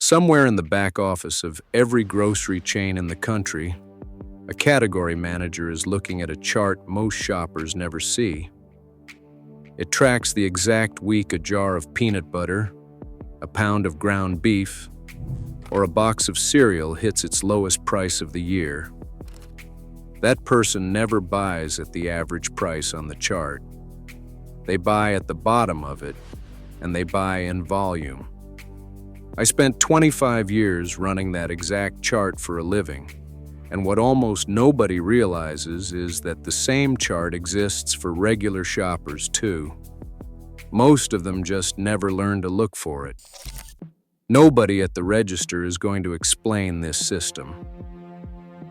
Somewhere in the back office of every grocery chain in the country, a category manager is looking at a chart most shoppers never see. It tracks the exact week a jar of peanut butter, a pound of ground beef, or a box of cereal hits its lowest price of the year. That person never buys at the average price on the chart. They buy at the bottom of it, and they buy in volume. I spent 25 years running that exact chart for a living, and what almost nobody realizes is that the same chart exists for regular shoppers too. Most of them just never learn to look for it. Nobody at the register is going to explain this system.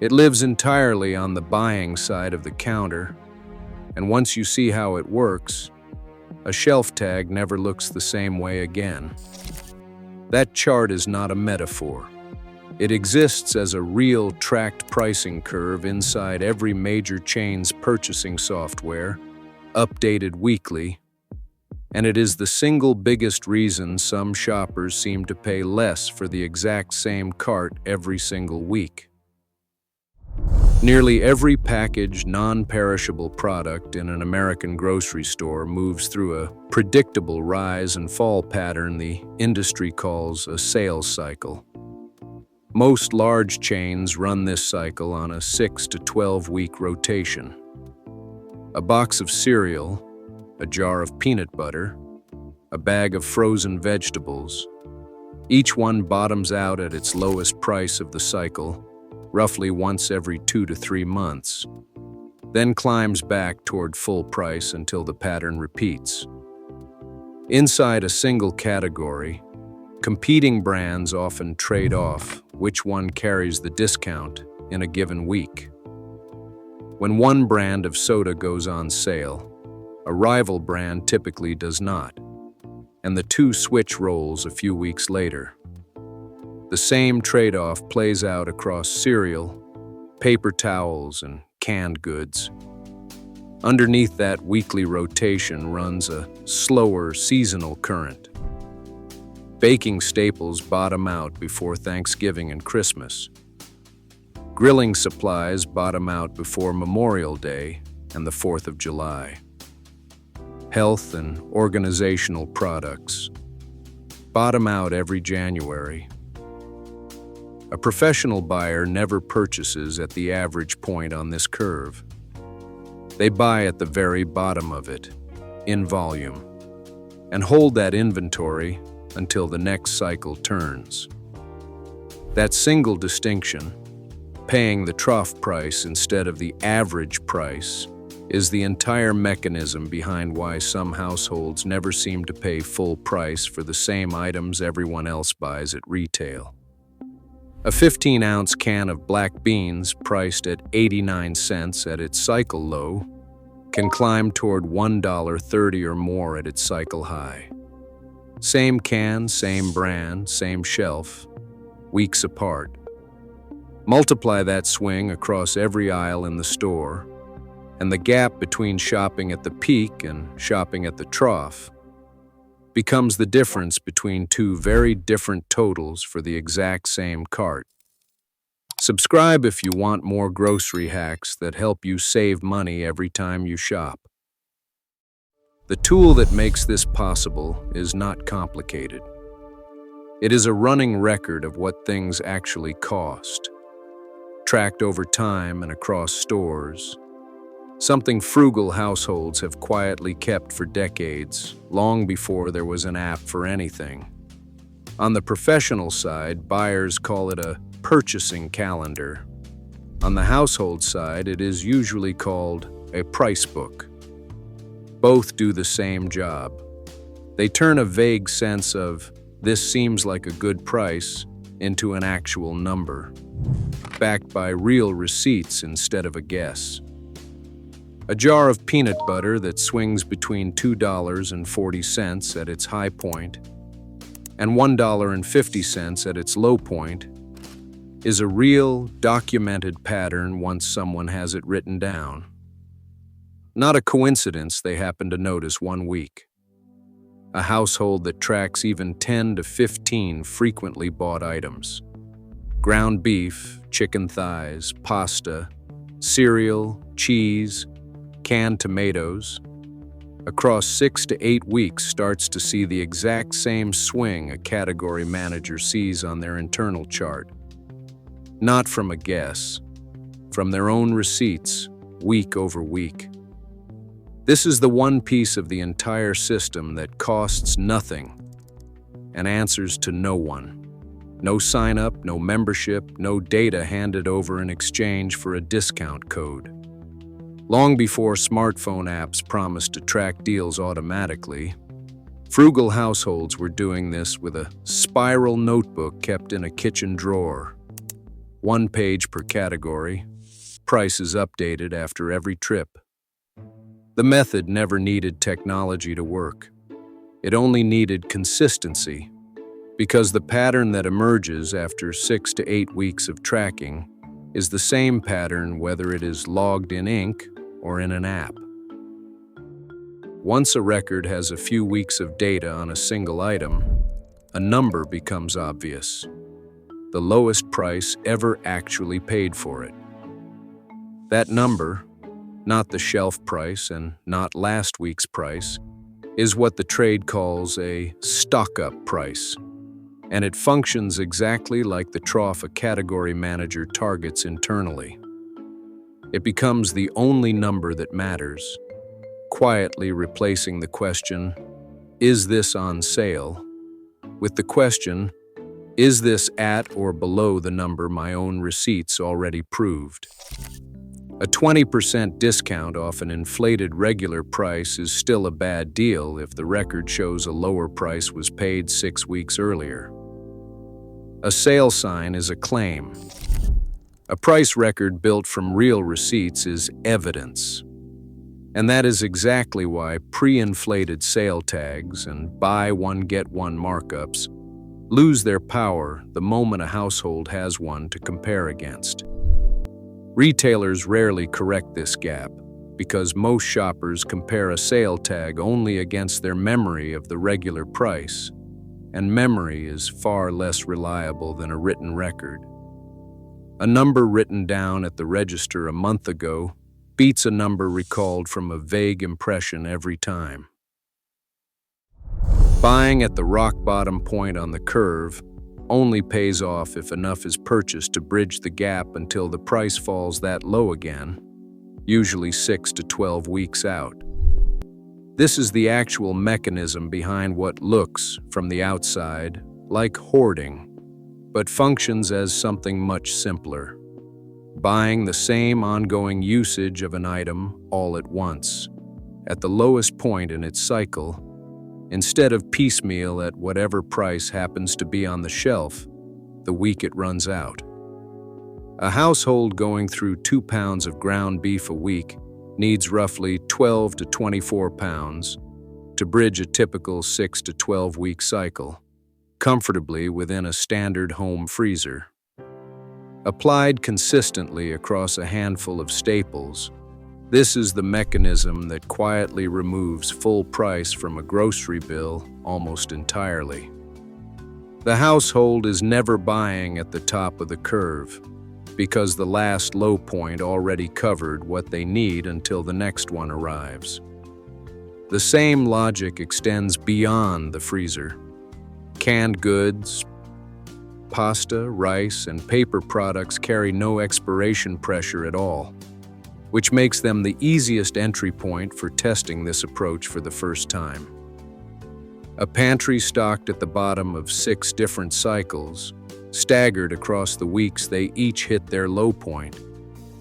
It lives entirely on the buying side of the counter, and once you see how it works, a shelf tag never looks the same way again. That chart is not a metaphor. It exists as a real tracked pricing curve inside every major chain's purchasing software, updated weekly, and it is the single biggest reason some shoppers seem to pay less for the exact same cart every single week. Nearly every packaged, non-perishable product in an American grocery store moves through a predictable rise and fall pattern the industry calls a sales cycle. Most large chains run this cycle on a 6 to 12-week rotation. A box of cereal, a jar of peanut butter, a bag of frozen vegetables, each one bottoms out at its lowest price of the cycle, roughly once every 2 to 3 months, then climbs back toward full price until the pattern repeats. Inside a single category, competing brands often trade off which one carries the discount in a given week. When one brand of soda goes on sale, a rival brand typically does not, and the two switch roles a few weeks later. The same trade-off plays out across cereal, paper towels, and canned goods. Underneath that weekly rotation runs a slower seasonal current. Baking staples bottom out before Thanksgiving and Christmas. Grilling supplies bottom out before Memorial Day and the 4th of July. Health and organizational products bottom out every January. A professional buyer never purchases at the average point on this curve. They buy at the very bottom of it, in volume, and hold that inventory until the next cycle turns. That single distinction, paying the trough price instead of the average price, is the entire mechanism behind why some households never seem to pay full price for the same items everyone else buys at retail. A 15-ounce can of black beans priced at 89 cents at its cycle low can climb toward $1.30 or more at its cycle high. Same can, same brand, same shelf, weeks apart. Multiply that swing across every aisle in the store, and the gap between shopping at the peak and shopping at the trough becomes the difference between two very different totals for the exact same cart. Subscribe if you want more grocery hacks that help you save money every time you shop. The tool that makes this possible is not complicated. It is a running record of what things actually cost, tracked over time and across stores. Something frugal households have quietly kept for decades, long before there was an app for anything. On the professional side, buyers call it a purchasing calendar. On the household side, it is usually called a price book. Both do the same job. They turn a vague sense of, "this seems like a good price," into an actual number, backed by real receipts instead of a guess. A jar of peanut butter that swings between $2.40 at its high point and $1.50 at its low point is a real, documented pattern once someone has it written down. Not a coincidence they happen to notice one week. a household that tracks even 10 to 15 frequently bought items. Ground beef, chicken thighs, pasta, cereal, cheese, canned tomatoes. Across 6 to 8 weeks starts to see the exact same swing a category manager sees on their internal chart. Not from a guess, from their own receipts, week over week. This is the one piece of the entire system that costs nothing and answers to no one. No sign-up, no membership, no data handed over in exchange for a discount code. Long before smartphone apps promised to track deals automatically, frugal households were doing this with a spiral notebook kept in a kitchen drawer. 1 page per category, prices updated after every trip. The method never needed technology to work. It only needed consistency, because the pattern that emerges after 6 to 8 weeks of tracking is the same pattern whether it is logged in ink or in an app. Once a record has a few weeks of data on a single item, a number becomes obvious. The lowest price ever actually paid for it. That number, not the shelf price and not last week's price, is what the trade calls a stock-up price, and it functions exactly like the trough a category manager targets internally. It becomes the only number that matters, quietly replacing the question, "Is this on sale?" with the question, "Is this at or below the number my own receipts already proved?" A 20% discount off an inflated regular price is still a bad deal if the record shows a lower price was paid 6 weeks earlier. A sale sign is a claim. A price record built from real receipts is evidence. And that is exactly why pre-inflated sale tags and buy one get one markups lose their power the moment a household has one to compare against. Retailers rarely correct this gap because most shoppers compare a sale tag only against their memory of the regular price, and memory is far less reliable than a written record. A number written down at the register a month ago beats a number recalled from a vague impression every time. Buying at the rock-bottom point on the curve only pays off if enough is purchased to bridge the gap until the price falls that low again, usually 6 to 12 weeks out. This is the actual mechanism behind what looks, from the outside, like hoarding, but functions as something much simpler. Buying the same ongoing usage of an item all at once, at the lowest point in its cycle, instead of piecemeal at whatever price happens to be on the shelf the week it runs out. A household going through 2 pounds of ground beef a week needs roughly 12 to 24 pounds to bridge a typical 6 to 12 week cycle, comfortably within a standard home freezer. Applied consistently across a handful of staples, this is the mechanism that quietly removes full price from a grocery bill almost entirely. The household is never buying at the top of the curve, because the last low point already covered what they need until the next one arrives. The same logic extends beyond the freezer. Canned goods, pasta, rice, and paper products carry no expiration pressure at all, which makes them the easiest entry point for testing this approach for the first time. A pantry stocked at the bottom of 6 different cycles, staggered across the weeks they each hit their low point,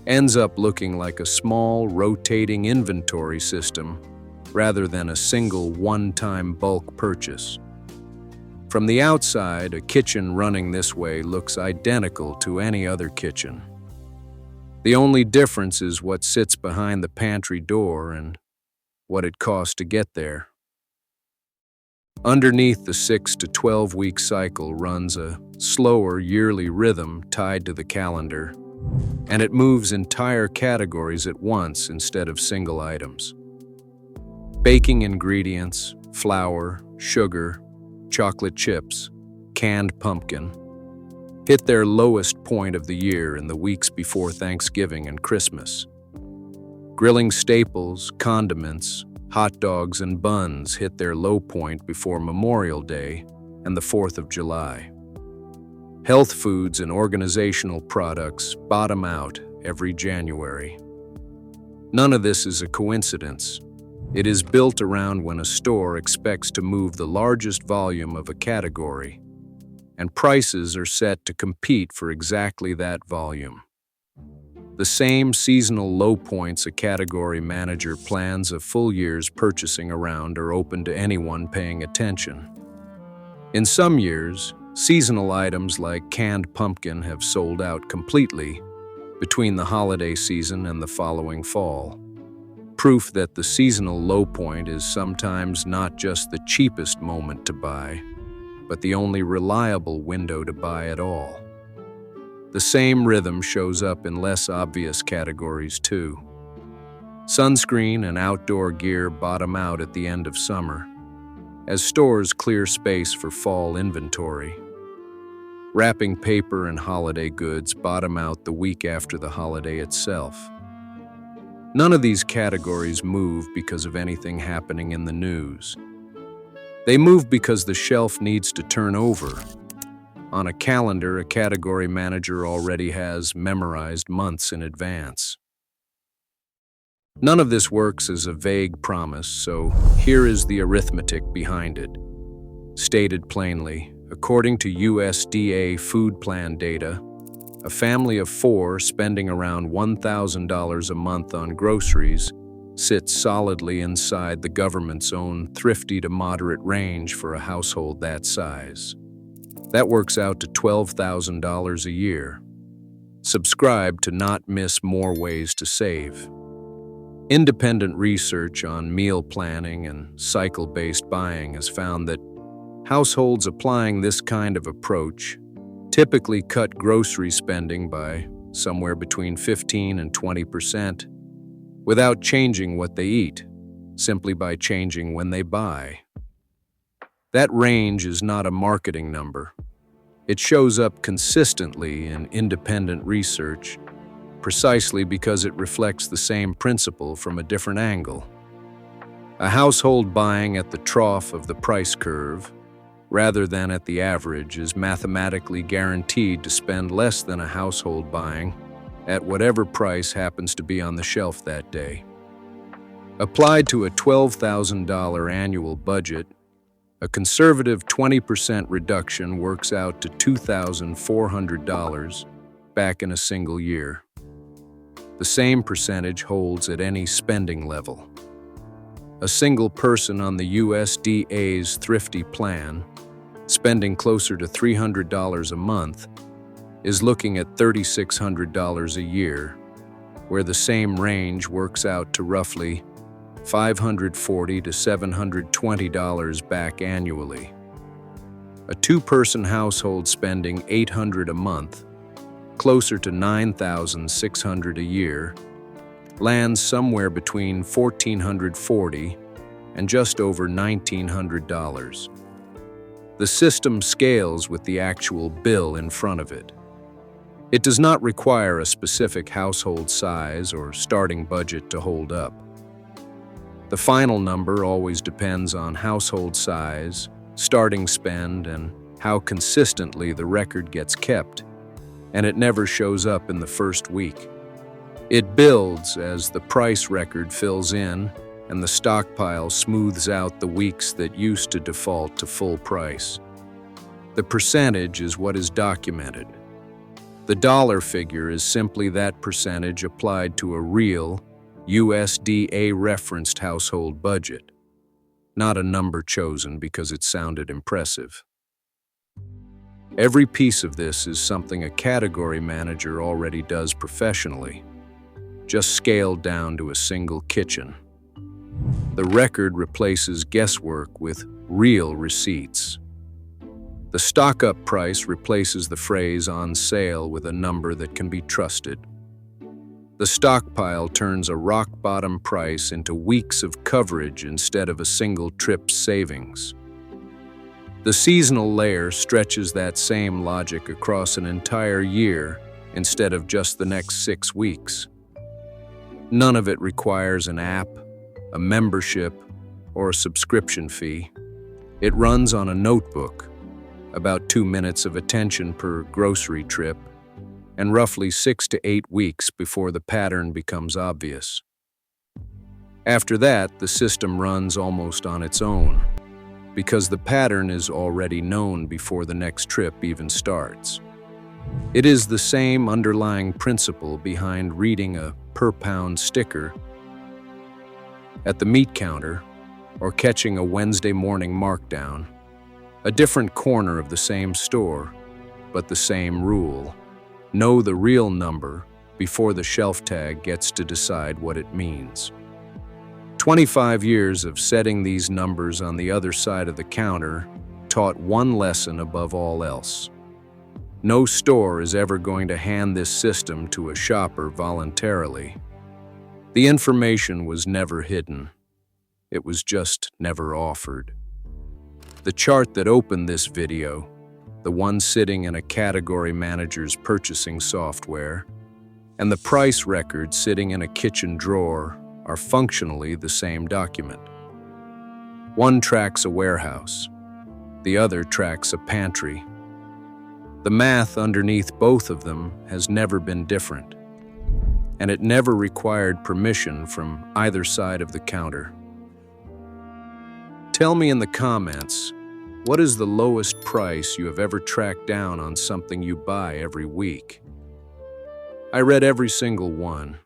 ends up looking like a small, rotating inventory system rather than a single one-time bulk purchase. From the outside, a kitchen running this way looks identical to any other kitchen. The only difference is what sits behind the pantry door and what it costs to get there. Underneath the 6 to 12 week cycle runs a slower yearly rhythm tied to the calendar, and it moves entire categories at once instead of single items. Baking ingredients, flour, sugar, chocolate chips, canned pumpkin, hit their lowest point of the year in the weeks before Thanksgiving and Christmas. Grilling staples, condiments, hot dogs, and buns hit their low point before Memorial Day and the 4th of July. Health foods and organizational products bottom out every January. None of this is a coincidence. It is built around when a store expects to move the largest volume of a category, and prices are set to compete for exactly that volume. The same seasonal low points a category manager plans a full year's purchasing around are open to anyone paying attention. In some years, seasonal items like canned pumpkin have sold out completely between the holiday season and the following fall. Proof that the seasonal low point is sometimes not just the cheapest moment to buy, but the only reliable window to buy at all. The same rhythm shows up in less obvious categories too. Sunscreen and outdoor gear bottom out at the end of summer, as stores clear space for fall inventory. Wrapping paper and holiday goods bottom out the week after the holiday itself. None of these categories move because of anything happening in the news. They move because the shelf needs to turn over. On a calendar, a category manager already has memorized months in advance. None of this works as a vague promise, so here is the arithmetic behind it. Stated plainly, according to USDA food plan data, a family of 4 spending around $1,000 a month on groceries sits solidly inside the government's own thrifty to moderate range for a household that size. That works out to $12,000 a year. Subscribe to not miss more ways to save. Independent research on meal planning and cycle-based buying has found that households applying this kind of approach typically cut grocery spending by somewhere between 15% and 20% without changing what they eat, simply by changing when they buy. That range is not a marketing number. It shows up consistently in independent research precisely because it reflects the same principle from a different angle. A household buying at the trough of the price curve rather than at the average is mathematically guaranteed to spend less than a household buying at whatever price happens to be on the shelf that day. Applied to a $12,000 annual budget, a conservative 20% reduction works out to $2,400 back in a single year. The same percentage holds at any spending level. A single person on the USDA's thrifty plan, spending closer to $300 a month, is looking at $3,600 a year, where the same range works out to roughly $540 to $720 back annually. A 2-person household spending $800 a month, closer to $9,600 a year, lands somewhere between $1,440 and just over $1,900. The system scales with the actual bill in front of it. It does not require a specific household size or starting budget to hold up. The final number always depends on household size, starting spend, and how consistently the record gets kept, and it never shows up in the first week. It builds as the price record fills in and the stockpile smooths out the weeks that used to default to full price. The percentage is what is documented. The dollar figure is simply that percentage applied to a real, USDA-referenced household budget, not a number chosen because it sounded impressive. Every piece of this is something a category manager already does professionally, just scaled down to a single kitchen. The record replaces guesswork with real receipts. The stock-up price replaces the phrase "on sale" with a number that can be trusted. The stockpile turns a rock-bottom price into weeks of coverage instead of a single trip's savings. The seasonal layer stretches that same logic across an entire year instead of just the next 6 weeks. None of it requires an app, a membership, or a subscription fee. It runs on a notebook, about 2 minutes of attention per grocery trip, and roughly 6 to 8 weeks before the pattern becomes obvious. After that, the system runs almost on its own, because the pattern is already known before the next trip even starts. It is the same underlying principle behind reading a per-pound sticker at the meat counter or catching a Wednesday morning markdown. A different corner of the same store, but the same rule. Know the real number before the shelf tag gets to decide what it means. 25 years of setting these numbers on the other side of the counter taught one lesson above all else. No store is ever going to hand this system to a shopper voluntarily. The information was never hidden. It was just never offered. The chart that opened this video, the one sitting in a category manager's purchasing software, and the price record sitting in a kitchen drawer are functionally the same document. One tracks a warehouse, the other tracks a pantry. The math underneath both of them has never been different, and it never required permission from either side of the counter. Tell me in the comments, what is the lowest price you have ever tracked down on something you buy every week? I read every single one,